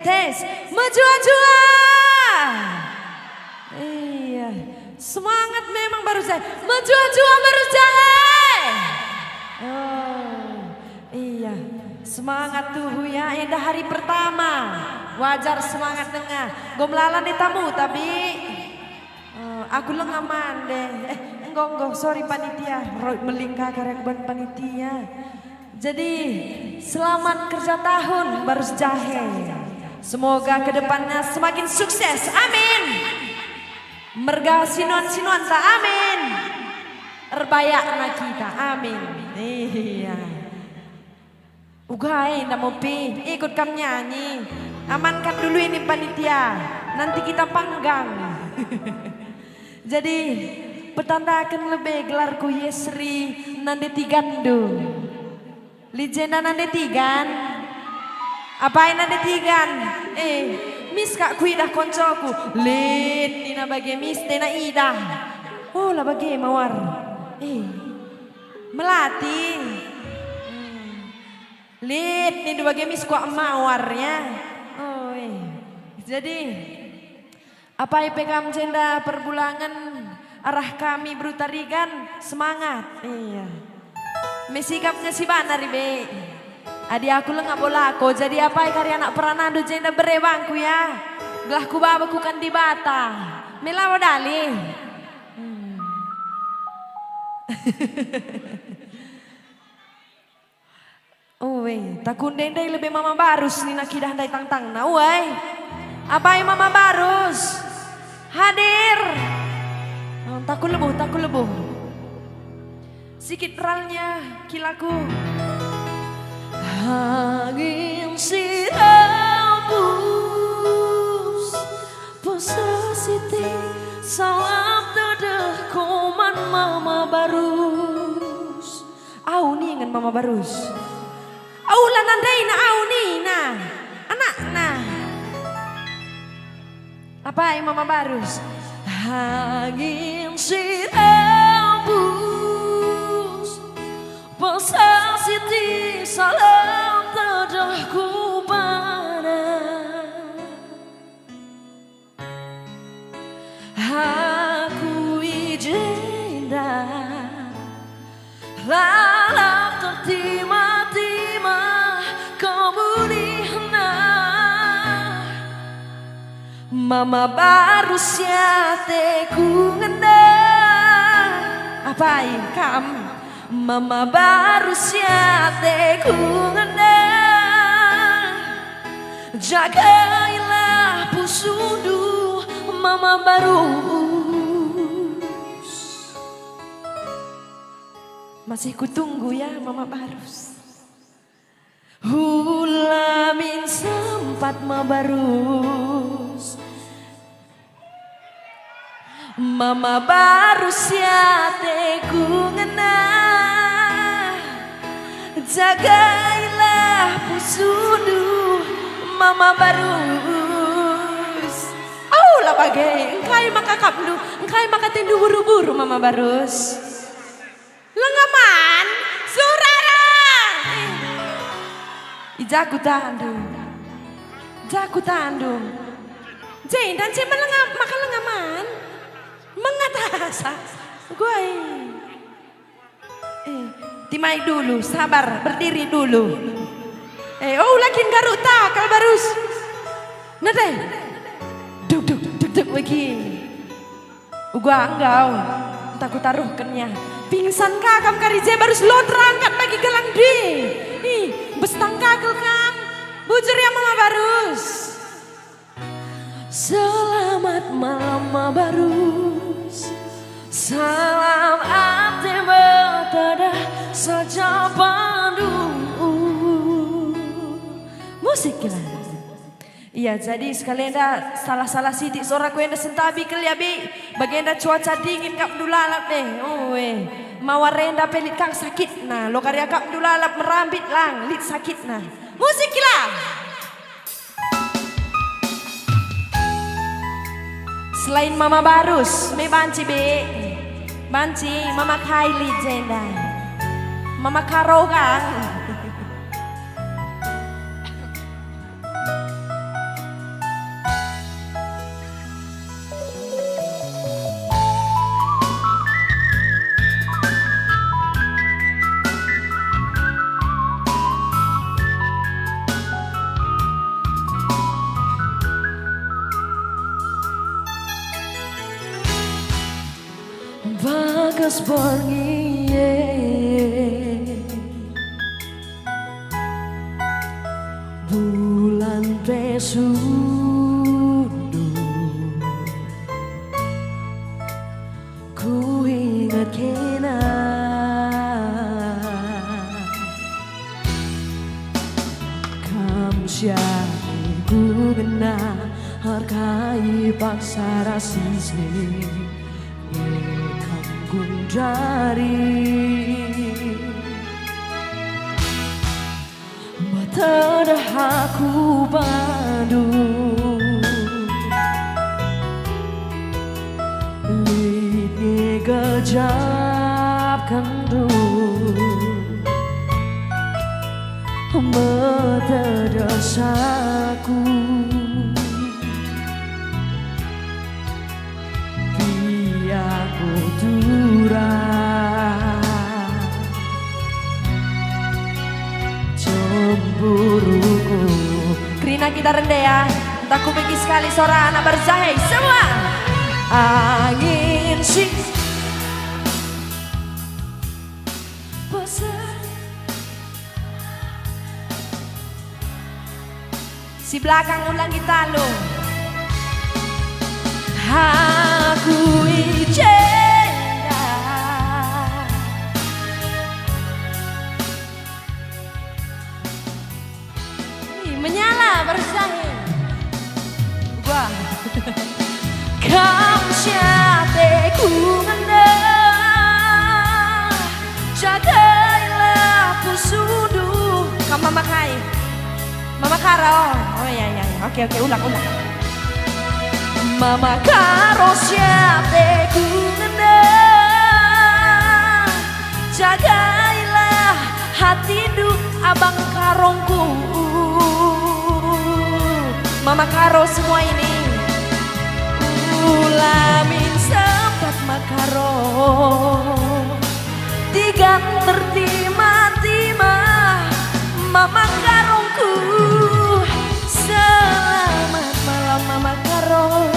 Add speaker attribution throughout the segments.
Speaker 1: tes. Maju-jua. Iya. Semangat memang baru saya. Maju-jua baru jahe. Oh, iya. Semangat tuh ya, indah hari pertama. Wajar semangat tengah. Gomlalan di tamu tapi aku lengaman deh. Enggak, sorry panitia. Melingkar karek ban panitia. Jadi selamat kerja tahun baru jahe. Semoga kedepannya semakin sukses. Amin. Merga sinuan-sinuan tak amin. Erbayak na kita. Amin. Iya. Ugai ndak mau pi. Ikut kami nyanyi. Amankan dulu ini panitia. Nanti kita panggang. Jadi petandakan lebih gelarku Yesri nande tigandu. Lijena nande tigan. Apain nande tigan? Mis kak kui dah koncoku. Lid nina bagi mis tena ida. Oh lah bagi mawar. Melati. Lid nina bagi mis kuak mawarnya. Oh jadi apa IPKM jenda perbulangan arah kami berutarigan semangat. Iya. Mesikapnya si bana ribe. Adi aku lengah bolako jadi apa karya anak peranado jenda berebangku ya. Belahku babaku kan di bata. Melawa dali. Oh takun dendai lebih mama barus ni nak kidah dai tang-tang na weh. Abai mama barus. Hadir. Takut lebuh. Sikit ralnya kilaku. Angin sirabus posesiti salam dadah koman mama barus. Au ni dengan mama barus. Au lah nandai na au ni na. Anak na. Apa yang mama barus? Angin sirabus posesiti salam dadahku mana. Aku ijenda lalap tertima-tima kemuliaan mama baru siate ku ngendang. Apa kam? Mama baru siate ku ngendang. Jagailah pusudu mama barus. Masih kutunggu ya mama barus. Hulamin sempat mama barus. Mama baru siate ku ngenah. Jagailah pusudu mama barus. Oh lah bagai engkai maka kaplu, engkai maka tindu buru-buru mama barus. Lengaman surara. Ijaku tandu. Jaku tandu. Jane dan Cima makan lengaman. Mengatasa gue timai dulu, sabar, berdiri dulu. Lakin garuk tak kalau barus nade duk lagi gua enggau entah ku taruhkannya pingsan kakam karije barus lo terangkat lagi gelang di bestang kakel kam bujur ya mama barus. Selamat malam mama barus. Salam ate betada saja pandu. Musik lah. Iya jadi sekalian dah salah sidik soraku yang dah sentabi keliabi. Bagian dah cuaca dingin kap dulalap deh. Mawarenda pelit kang sakit nah. Lo karya kap dulalap merambit lang lit sakit nah. Musik lah. Selain mama barus, me banci be. Banci mama Kylie jenda. Mama Karogang. geus bengi bulan pesundu ku ingat kena kam syari ku kena hargai paksa rasisme kam gundari tada aku padu lini gejap kendu metedasaku biaku turah cemburuku. Krina kita rendah ya, entah ku pergi sekali suara anak berzahai semua. Angin sih bosan si belakang ulang kita lo. Aku ijenda menyala bersahai wah kam syate ku ngendah jagailah pusudu kam mama kai mama karo oh ya oke ulang mama karo syate ku ngendah jagailah hatidu abang karongku. Mama karo semua ini ulamin sempat makaro tiga tertima-tima mama karongku. Selamat malam mama karo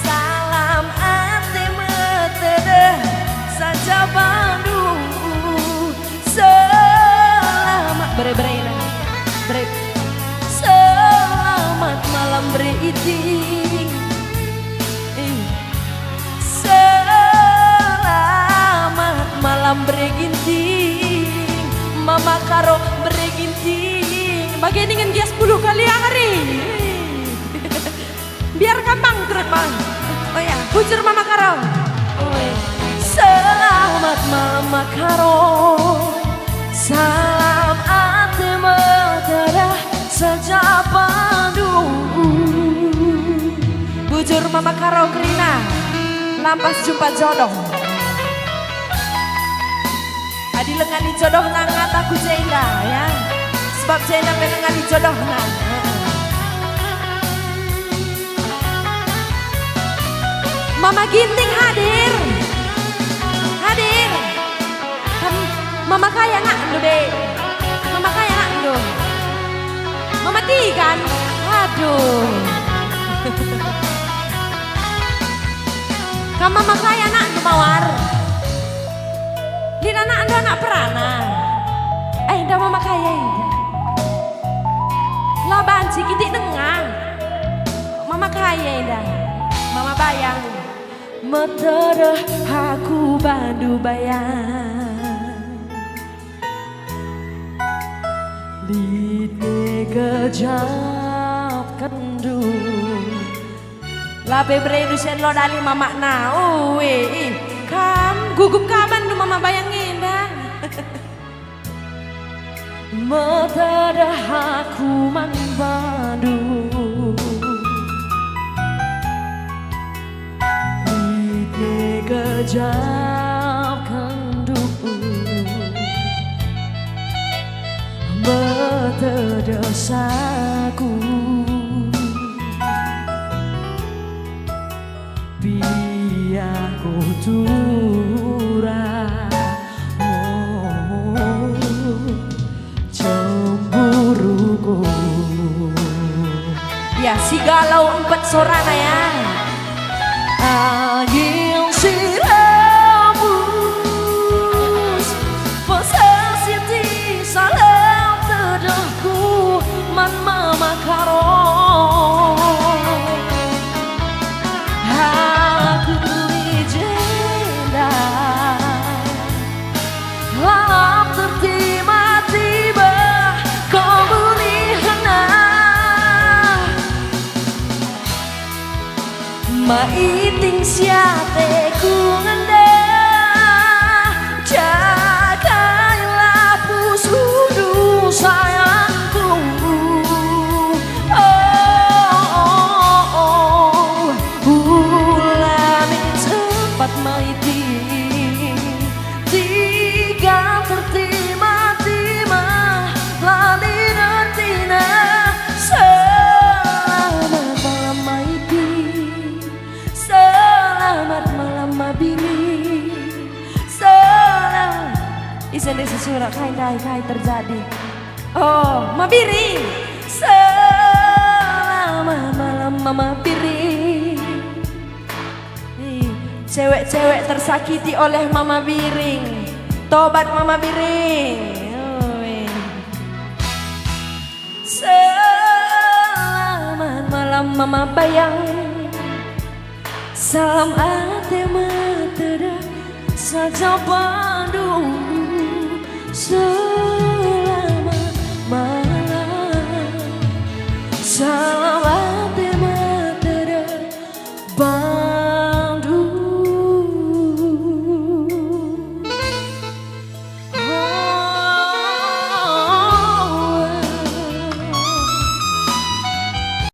Speaker 1: salam ate metede saja Bandung selamat bre selamat malam beriting selamat malam bereginting mama karo bereginting bagian dengan dia 10 kali hari biar gampang terus bang oh ya bujur mama karo oh, ya. Selamat mama karo salam ate metera sejak Bandung bujur mama karo Krina lampas jumpa jodoh adi lengani jodoh nangat aku jenda ya sebab jenda penengani jodoh nang mama ginting hadir mama kaya nak be mama kaya nak do mama kan aduh kamu mama kaya nak do mawar di anak perana indah mama kaya indah laban cikiti dengar mama kaya indah mama bayang meterah aku bandu bayang lini gejap kendu labe bredu sen lo dali mama na uwe kam gugup kaban du mama bayangin dah meterah aku man bandu lini gejap kendu terdesaku biarku turah cemburuku ya si galau empat sorana ya angin siramu maiting siate ku ngendah, jagailah pusudu sayangku. Ulamin sempat maiting tiga tertima-tima lali nantina. Selamat malam maiting, selamat malam mabini, selamat isen desa surat kai terjadi. Oh mabiri, selamat malam mama piring. Cewek-cewek tersakiti oleh mama biring, tobat mama biring. Selamat malam mama bayang, salam ate mata saja pandu.